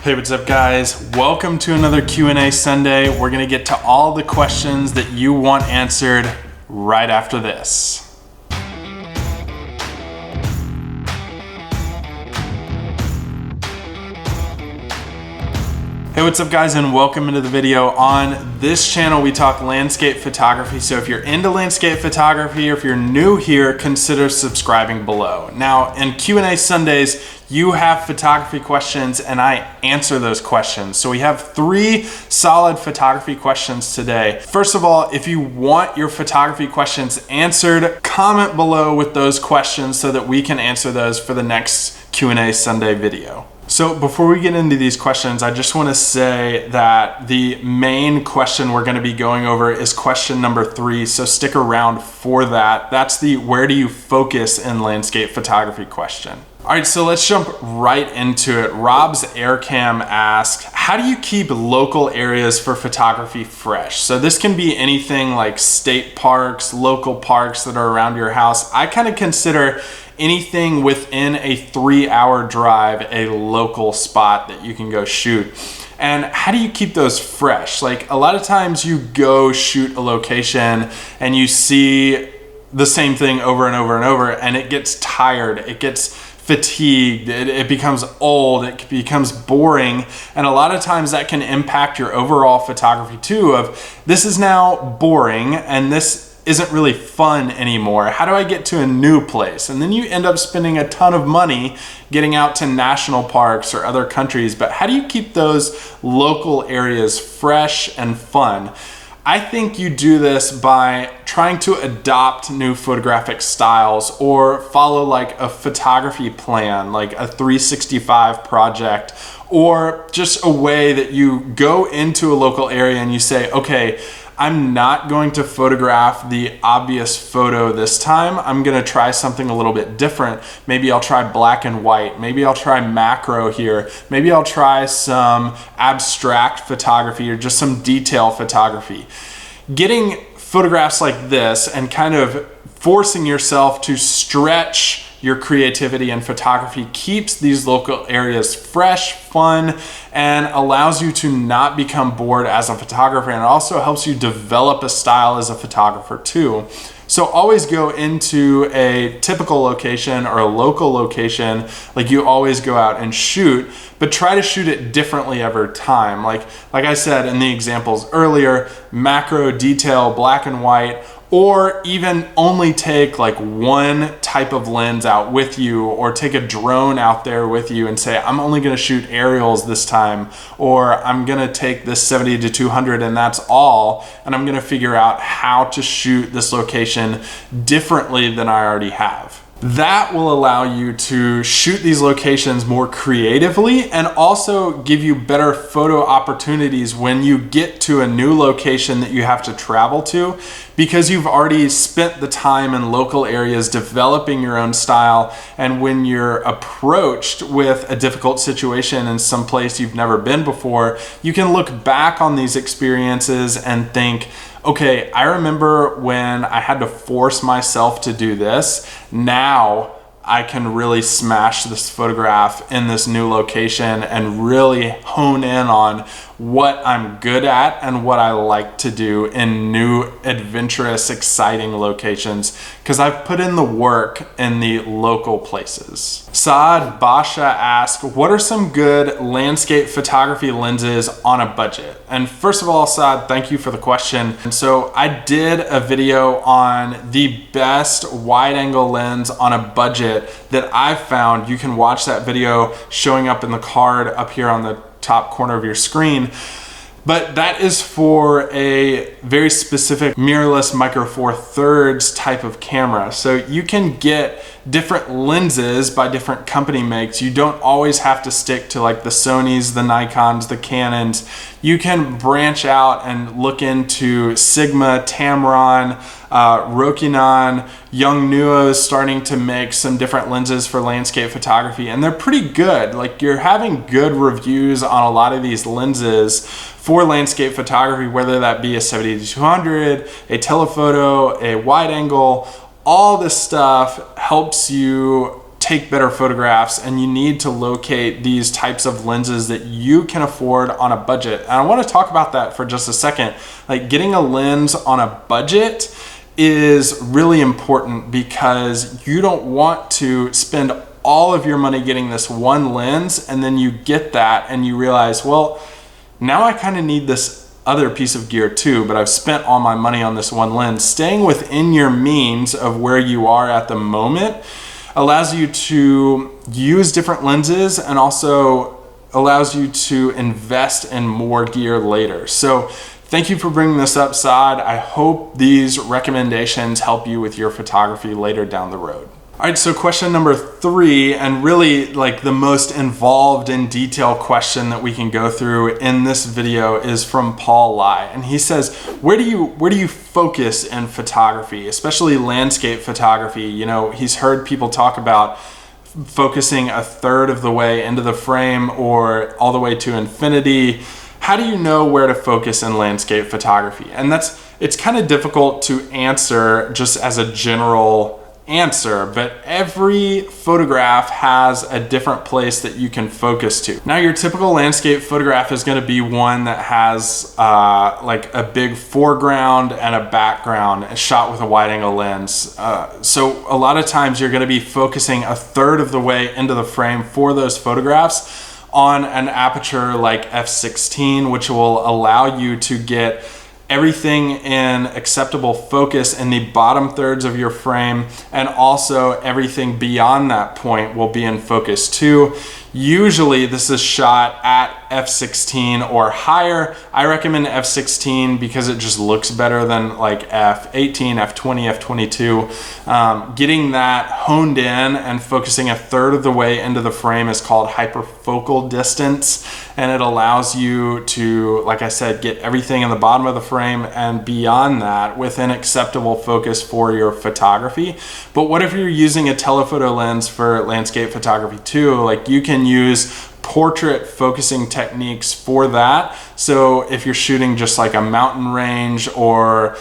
Hey, what's up guys? Welcome to another Q&A Sunday. We're gonna get to all the questions that you want answered right after this. Hey, what's up guys, and welcome into the video. On this channel, we talk landscape photography. So if you're into landscape photography or if you're new here, consider subscribing below. Now, in Q&A Sundays, you have photography questions and I answer those questions. So we have 3 solid photography questions today. First of all, if you want your photography questions answered, comment below with those questions so that we can answer those for the next Q&A Sunday video. So before we get into these questions, I just want to say that the main question we're going to be going over is question number 3. So stick around for that. That's the where do you focus in landscape photography question. All right, so let's jump right into it. Rob's Aircam asks, how do you keep local areas for photography fresh? So this can be anything like state parks, local parks that are around your house. I kind of consider anything within a 3-hour drive a local spot that you can go shoot. And how do you keep those fresh? Like a lot of times you go shoot a location and you see the same thing over and over and over and it gets tired, it gets fatigued, it becomes old, it becomes boring, and a lot of times that can impact your overall photography too, of this is now boring and this isn't really fun anymore. How do I get to a new place? And then you end up spending a ton of money getting out to national parks or other countries, but how do you keep those local areas fresh and fun? I think you do this by trying to adopt new photographic styles or follow like a photography plan, like a 365 project, or just a way that you go into a local area and you say, okay, I'm not going to photograph the obvious photo this time. I'm gonna try something a little bit different. Maybe I'll try black and white. Maybe I'll try macro here. Maybe I'll try some abstract photography or just some detail photography. Getting photographs like this and kind of forcing yourself to stretch your creativity in photography keeps these local areas fresh, fun, and allows you to not become bored as a photographer, and it also helps you develop a style as a photographer too. So always go into a typical location or a local location like you always go out and shoot, but try to shoot it differently every time. Like I said in the examples earlier, macro, detail, black and white, or even only take like one type of lens out with you, or take a drone out there with you and say, I'm only gonna shoot aerials this time, or I'm gonna take this 70-200 and that's all, and I'm gonna figure out how to shoot this location differently than I already have. That will allow you to shoot these locations more creatively and also give you better photo opportunities when you get to a new location that you have to travel to, because you've already spent the time in local areas developing your own style. And when you're approached with a difficult situation in some place you've never been before, you can look back on these experiences and think, okay, I remember when I had to force myself to do this. Now I can really smash this photograph in this new location and really hone in on what I'm good at and what I like to do in new, adventurous, exciting locations, because I've put in the work in the local places. Saad Basha asks, what are some good landscape photography lenses on a budget? And first of all, Saad, thank you for the question. And so I did a video on the best wide angle lens on a budget that I've found. You can watch that video showing up in the card up here on the top corner of your screen. But that is for a very specific mirrorless micro four thirds type of camera. So you can get different lenses by different company makes. You don't always have to stick to like the Sonys, the Nikons, the Canons. You can branch out and look into Sigma, Tamron, Rokinon. Yongnuo is starting to make some different lenses for landscape photography, and they're pretty good. Like, you're having good reviews on a lot of these lenses for landscape photography, whether that be a 70-200, a telephoto, a wide angle. All this stuff helps you take better photographs, and you need to locate these types of lenses that you can afford on a budget. And I want to talk about that for just a second. Like, getting a lens on a budget is really important because you don't want to spend all of your money getting this one lens, and then you get that and you realize, well, now I kind of need this other piece of gear too, but I've spent all my money on this one lens. Staying within your means of where you are at the moment allows you to use different lenses and also allows you to invest in more gear later. So thank you for bringing this up, Saad. I hope these recommendations help you with your photography later down the road. All right, so question number 3, and really like the most involved in detail question that we can go through in this video, is from Paul Lai. And he says, where do you focus in photography, especially landscape photography? You know, he's heard people talk about focusing a third of the way into the frame or all the way to infinity. How do you know where to focus in landscape photography? And it's kind of difficult to answer just as a general answer, but every photograph has a different place that you can focus to. Now, your typical landscape photograph is going to be one that has like a big foreground and a background shot with a wide angle lens. So a lot of times you're going to be focusing a third of the way into the frame for those photographs on an aperture like f/16, which will allow you to get everything in acceptable focus in the bottom thirds of your frame, and also everything beyond that point will be in focus too. Usually this is shot at f/16 or higher. I recommend f/16 because it just looks better than like f/18, f/20, f/22. Getting that honed in and focusing a third of the way into the frame is called hyperfocal distance, and it allows you to, like I said, get everything in the bottom of the frame and beyond that within acceptable focus for your photography. But what if you're using a telephoto lens for landscape photography too? Like, you can use portrait focusing techniques for that. So if you're shooting just like a mountain range or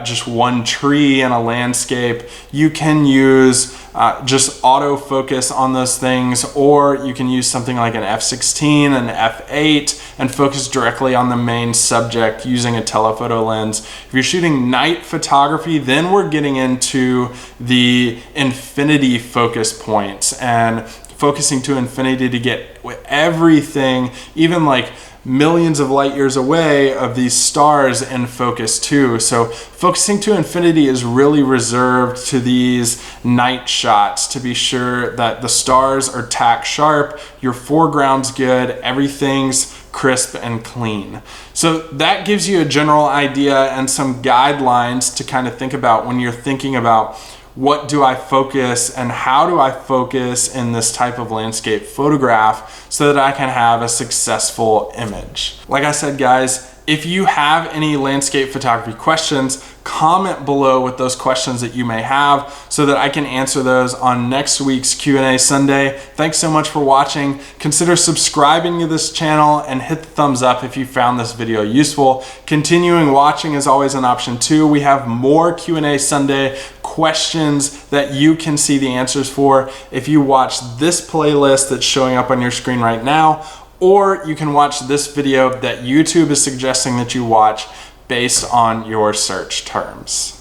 just one tree in a landscape, you can use just autofocus on those things, or you can use something like an f/16 and f/8 and focus directly on the main subject using a telephoto lens. If you're shooting night photography, then we're getting into the infinity focus points and focusing to infinity to get everything, even like millions of light years away, of these stars in focus too. So focusing to infinity is really reserved to these night shots to be sure that the stars are tack sharp, your foreground's good, everything's crisp and clean. So that gives you a general idea and some guidelines to kind of think about when you're thinking about what do I focus and how do I focus in this type of landscape photograph so that I can have a successful image. Like I said, guys, if you have any landscape photography questions, comment below with those questions that you may have so that I can answer those on next week's Q&A Sunday. Thanks so much for watching. Consider subscribing to this channel and hit the thumbs up if you found this video useful. Continuing watching is always an option too. We have more Q&A Sunday questions that you can see the answers for if you watch this playlist that's showing up on your screen right now, or you can watch this video that YouTube is suggesting that you watch based on your search terms.